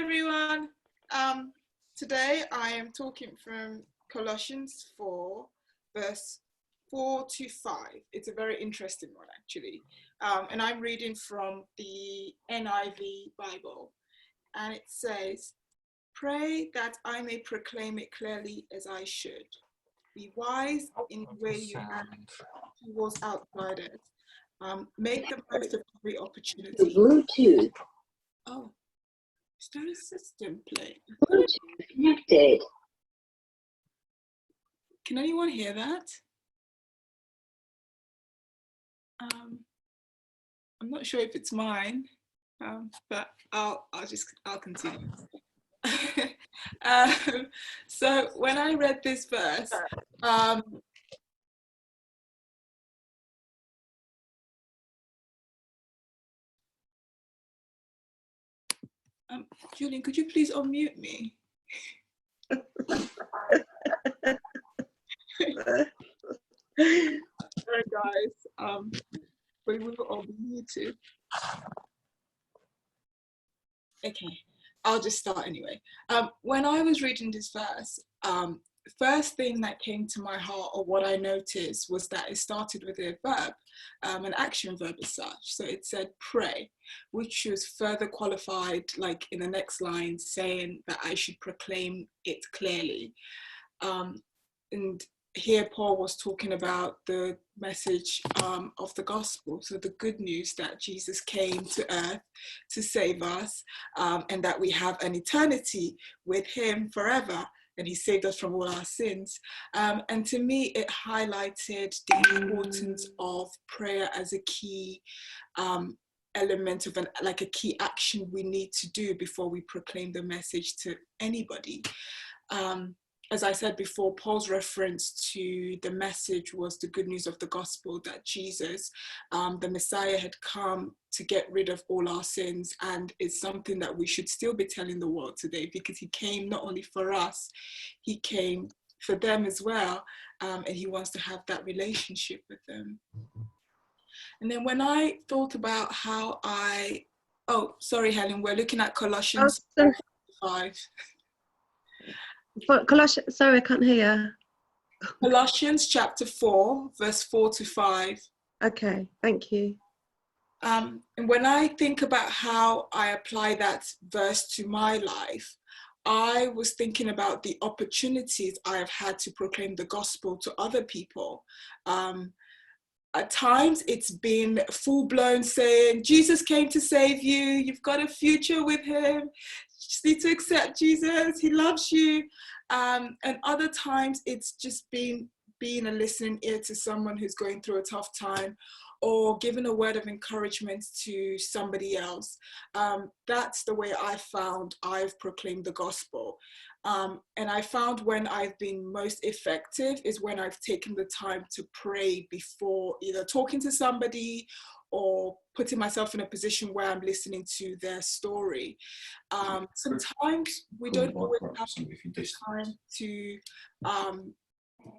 everyone. Today I am talking from Colossians 4, verse 4 to 5. It's a very interesting one, actually. And I'm reading from the NIV Bible. And it says, "Pray that I may proclaim it clearly as I should. Be wise in the way you act towards outsiders. Make the most of every opportunity." Bluetooth. Oh. Is there a system playing? Bluetooth connected. Can anyone hear that? I'm not sure if it's mine, but I'll continue. So when I read this verse, Julian, could you please unmute me? Sorry, guys. We will all be muted. Okay, I'll just start anyway. When I was reading this verse, first thing that came to my heart, or what I noticed, was that it started with a verb, an action verb as such. So it said pray, which was further qualified, like in the next line, saying that I should proclaim it clearly. And here Paul was talking about the message of the gospel, so the good news that Jesus came to earth to save us, and that we have an eternity with him forever, and he saved us from all our sins. And to me, it highlighted the importance of prayer as a key element of a key action we need to do before we proclaim the message to anybody. As I said before, Paul's reference to the message was the good news of the gospel, that Jesus, the Messiah, had come to get rid of all our sins, and it's something that we should still be telling the world today, because he came not only for us, he came for them as well, and he wants to have that relationship with them. And then when I thought about how oh, sorry, Helen, we're looking at Colossians 5. Colossians, sorry, I can't hear you. Colossians chapter 4, verse 4 to 5. Okay, thank you. And when I think about how I apply that verse to my life, I was thinking about the opportunities I have had to proclaim the gospel to other people. At times it's been full-blown saying, Jesus came to save you, you've got a future with him, you just need to accept Jesus, he loves you. And other times it's just being a listening ear to someone who's going through a tough time, or giving a word of encouragement to somebody else. That's the way I found I've proclaimed the gospel. And I found when I've been most effective is when I've taken the time to pray before either talking to somebody or putting myself in a position where I'm listening to their story. Sometimes we don't always have the time to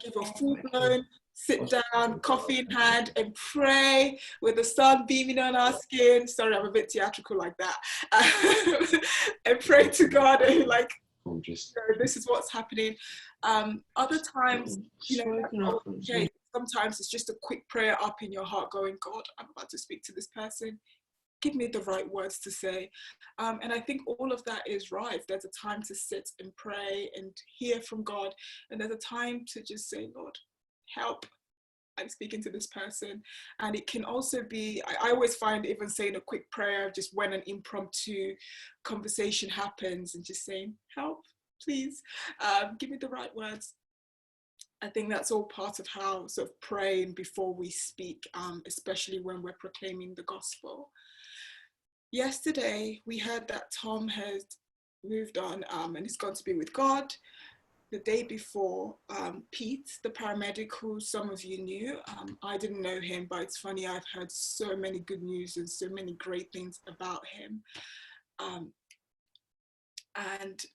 give a full-blown sit down, coffee in hand, and pray with the sun beaming on our skin. Sorry, I'm a bit theatrical like that. And pray to God and this is what's happening. Other times, okay, sometimes it's just a quick prayer up in your heart going, God, I'm about to speak to this person. Give me the right words to say. And I think all of that is right. There's a time to sit and pray and hear from God. And there's a time to just say, Lord, help. I'm speaking to this person. And it can also be, I always find even saying a quick prayer, just when an impromptu conversation happens, and just saying, help, please, give me the right words. I think that's all part of how sort of praying before we speak, especially when we're proclaiming the gospel. Yesterday, we heard that Tom has moved on and he's gone to be with God. The day before, Pete, the paramedic who some of you knew, I didn't know him, but it's funny, I've heard so many good news and so many great things about him. And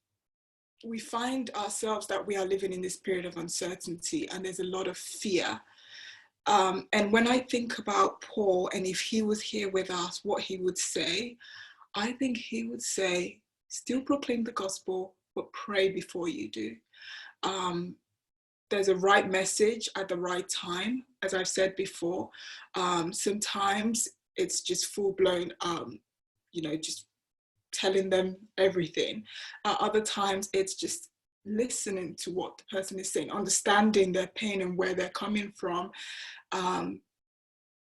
we find ourselves that we are living in this period of uncertainty, and there's a lot of fear. And when I think about Paul, and if he was here with us, what he would say, I think he would say, Still proclaim the gospel, but pray before you do. There's a right message at the right time, as I've said before. Sometimes it's just full blown, just telling them everything. Other times it's just listening to what the person is saying, understanding their pain and where they're coming from,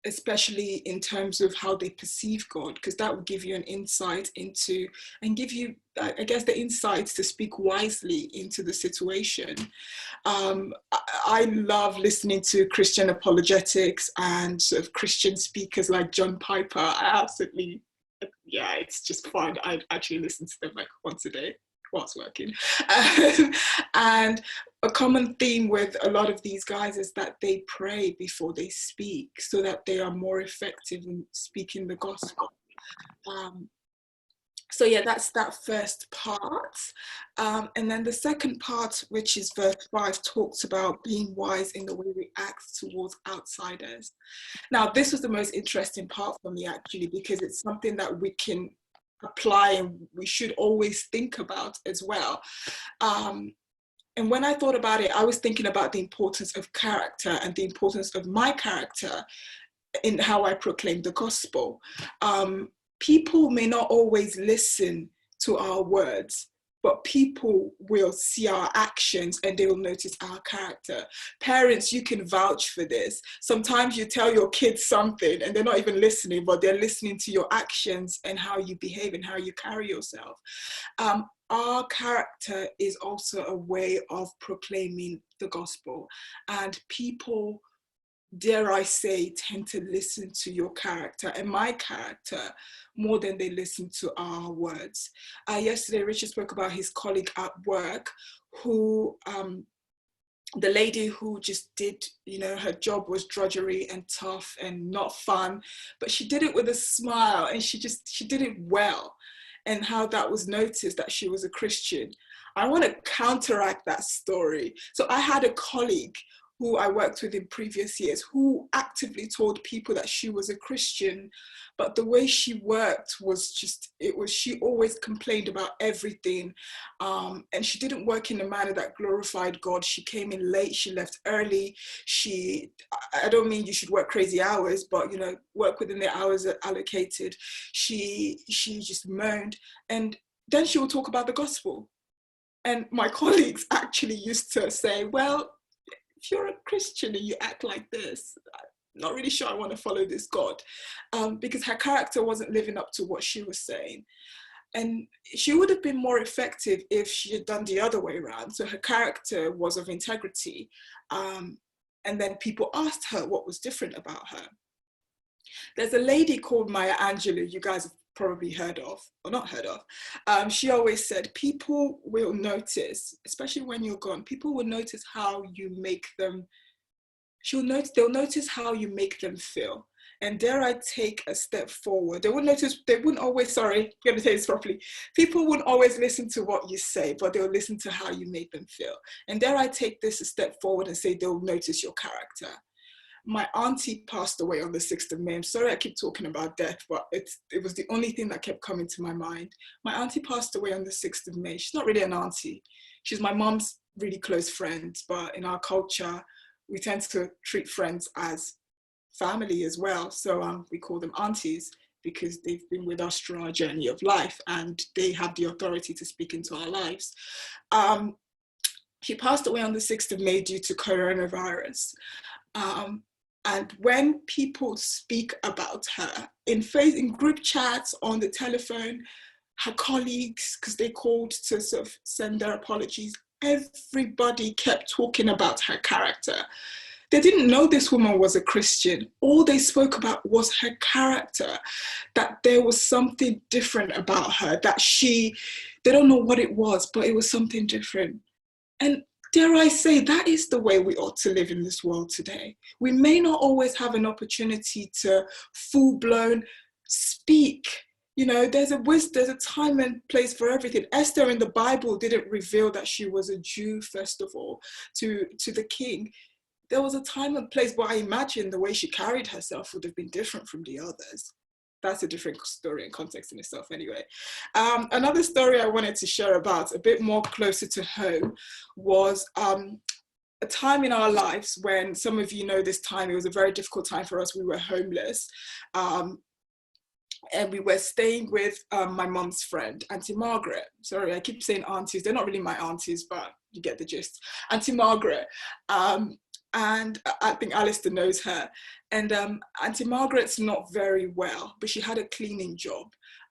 especially in terms of how they perceive God, because that will give you an insight into, and give you, I guess, the insights to speak wisely into the situation. I love listening to Christian apologetics and sort of Christian speakers like John Piper. I absolutely, yeah, it's just fun. I actually listen to them like once a day whilst working. And a common theme with a lot of these guys is that they pray before they speak so that they are more effective in speaking the gospel. So yeah, that's that first part. And then the second part, which is verse 5, talks about being wise in the way we act towards outsiders. Now, this was the most interesting part for me, actually, because it's something that we can apply and we should always think about as well. And when I thought about it, I was thinking about the importance of character and the importance of my character in how I proclaim the gospel. People may not always listen to our words, but people will see our actions and they will notice our character. Parents, you can vouch for this. Sometimes you tell your kids something and they're not even listening, but they're listening to your actions and how you behave and how you carry yourself. Our character is also a way of proclaiming the gospel, and people, dare I say, tend to listen to your character and my character more than they listen to our words. Yesterday, Richard spoke about his colleague at work who, the lady who just did, her job was drudgery and tough and not fun, but she did it with a smile and she did it well. And how that was noticed that she was a Christian. I want to counteract that story. So I had a colleague who I worked with in previous years who actively told people that she was a Christian, but the way she worked was just, she always complained about everything. And she didn't work in a manner that glorified God. She came in late, she left early. I don't mean you should work crazy hours, but work within the hours allocated. She just moaned. And then she would talk about the gospel. And my colleagues actually used to say, well, if you're a Christian and you act like this, I'm not really sure I want to follow this God, because her character wasn't living up to what she was saying. And she would have been more effective if she had done the other way around. So her character was of integrity. And then people asked her what was different about her. There's a lady called Maya Angelou, you guys have probably heard of, or not heard of. She always said, people will notice, especially when you're gone, people will notice how you make them, they'll notice how you make them feel. And dare I take a step forward, they wouldn't always, sorry, I'm going to say this properly. People wouldn't always listen to what you say, but they'll listen to how you make them feel. And dare I take this a step forward and say they'll notice your character. My auntie passed away on the 6th of May. I'm sorry I keep talking about death, but it was the only thing that kept coming to my mind. My auntie passed away on the 6th of May. She's not really an auntie. She's my mom's really close friend, but in our culture, we tend to treat friends as family as well. So we call them aunties because they've been with us through our journey of life and they have the authority to speak into our lives. She passed away on the 6th of May due to coronavirus. And when people speak about her in group chats, on the telephone, her colleagues, because they called to sort of send their apologies, everybody kept talking about her character. They didn't know this woman was a Christian. All they spoke about was her character, that there was something different about her, that they don't know what it was, but it was something different. And dare I say, that is the way we ought to live in this world today. We may not always have an opportunity to full-blown speak. There's a time and place for everything. Esther in the Bible didn't reveal that she was a Jew, first of all, to the king. There was a time and place, but I imagine the way she carried herself would have been different from the others. that's a different story and context in itself anyway. Another story I wanted to share about, a bit more closer to home, was a time in our lives when, some of you know this time, it was a very difficult time for us. We were homeless. And we were staying with my mum's friend, Auntie Margaret. Sorry, I keep saying aunties. They're not really my aunties, but you get the gist. Auntie Margaret. And I think Alistair knows her. And Auntie Margaret's not very well, but she had a cleaning job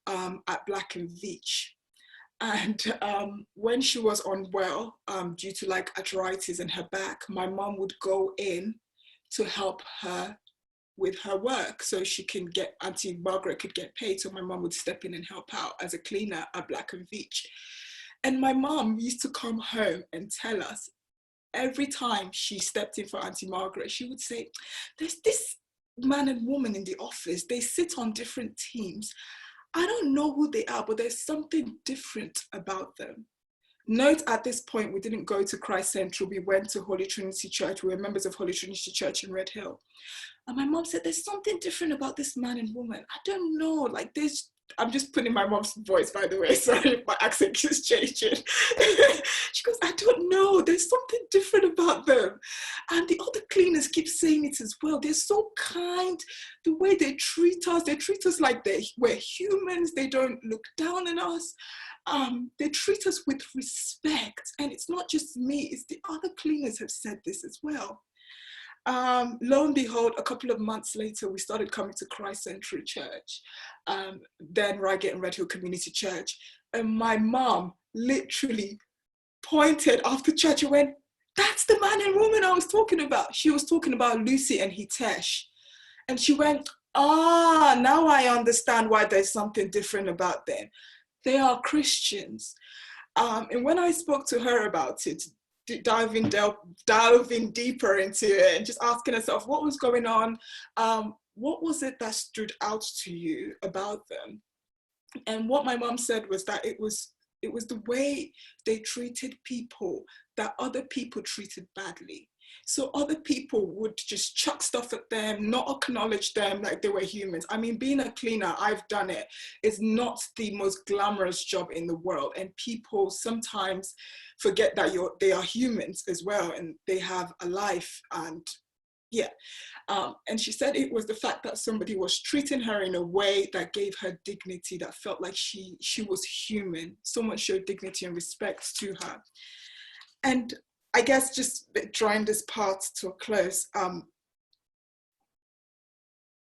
at Black and Veatch. And when she was unwell, due to like arthritis in her back, my mum would go in to help her with her work so she can get, Auntie Margaret could get paid. So my mum would step in and help out as a cleaner at Black and Veatch. And my mum used to come home and tell us, every time she stepped in for Auntie Margaret, she would say, there's this man and woman in the office, they sit on different teams. I don't know who they are, but there's something different about them. Note, at this point, we didn't go to Christ Central. We went to Holy Trinity Church. We were members of Holy Trinity Church in Red Hill. And my mom said, there's something different about this man and woman. I don't know, like there's, I'm just putting my mom's voice, by the way. Sorry if my accent keeps changing. She goes, I don't know. There's something different about them. And the other cleaners keep saying it as well. They're so kind. The way they treat us like we're humans. They don't look down on us. They treat us with respect. And it's not just me, it's the other cleaners have said this as well. Lo and behold, a couple of months later, we started coming to Christ Central Church, then Reigate and Red Hill Community Church. And my mom literally pointed after church and went, that's the man and woman I was talking about. She was talking about Lucy and Hitesh. And she went, now I understand why there's something different about them. They are Christians. And when I spoke to her about it, diving deeper into it and just asking herself what was going on, what was it that stood out to you about them? And what my mom said was that it was the way they treated people that other people treated badly. So other people would just chuck stuff at them, not acknowledge them like they were humans. I mean, being a cleaner, I've done it. It's not the most glamorous job in the world. And people sometimes forget that they are humans as well, and they have a life. And yeah. And she said it was the fact that somebody was treating her in a way that gave her dignity, that felt like she was human. Someone showed dignity and respect to her. And I guess just drawing this part to a close,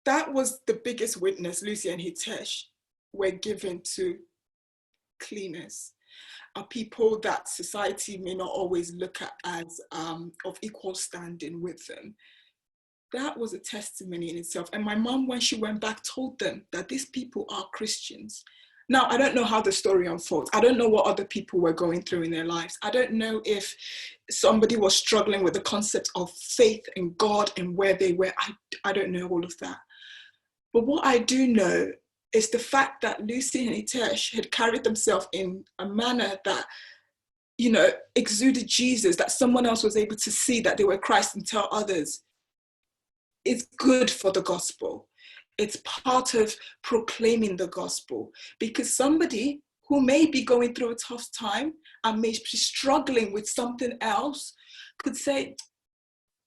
that was the biggest witness Lucy and Hitesh were given to cleaners, are people that society may not always look at as of equal standing with them. That was a testimony in itself. And my mom, when she went back, told them that these people are Christians. Now, I don't know how the story unfolds. I don't know what other people were going through in their lives. I don't know if somebody was struggling with the concept of faith and God and where they were. I don't know all of that. But what I do know is the fact that Lucy and Hitesh had carried themselves in a manner that, you know, exuded Jesus, that someone else was able to see that they were Christ and tell others. It's good for the gospel. It's part of proclaiming the gospel, because somebody who may be going through a tough time and may be struggling with something else could say,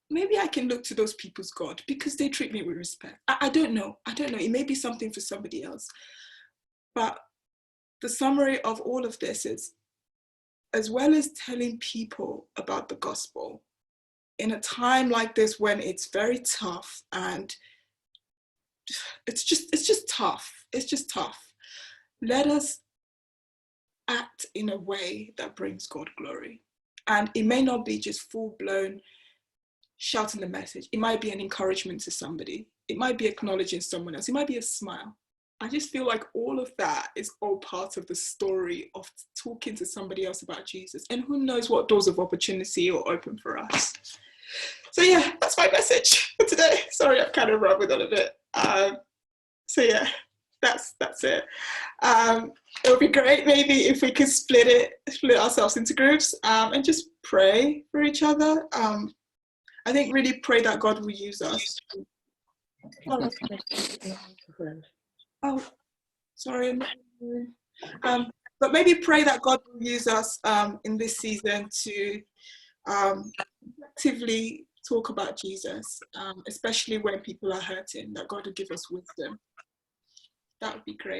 maybe I can look to those people's God because they treat me with respect. I don't know. It may be something for somebody else. But the summary of all of this is, as well as telling people about the gospel, in a time like this when it's very tough and it's just tough. Let us act in a way that brings God glory. And it may not be just full-blown shouting the message. It might be an encouragement to somebody. It might be acknowledging someone else. It might be a smile. I just feel like all of that is all part of the story of talking to somebody else about Jesus. And who knows what doors of opportunity will open for us. So yeah, that's my message for today. Sorry, I've kind of rambled on a bit. So yeah, that's it. It would be great maybe if we could split ourselves into groups and just pray for each other. I think really pray that God will use us. Oh, sorry. But maybe pray that God will use us in this season to actively talk about Jesus, especially when people are hurting, that God will give us wisdom. That would be great.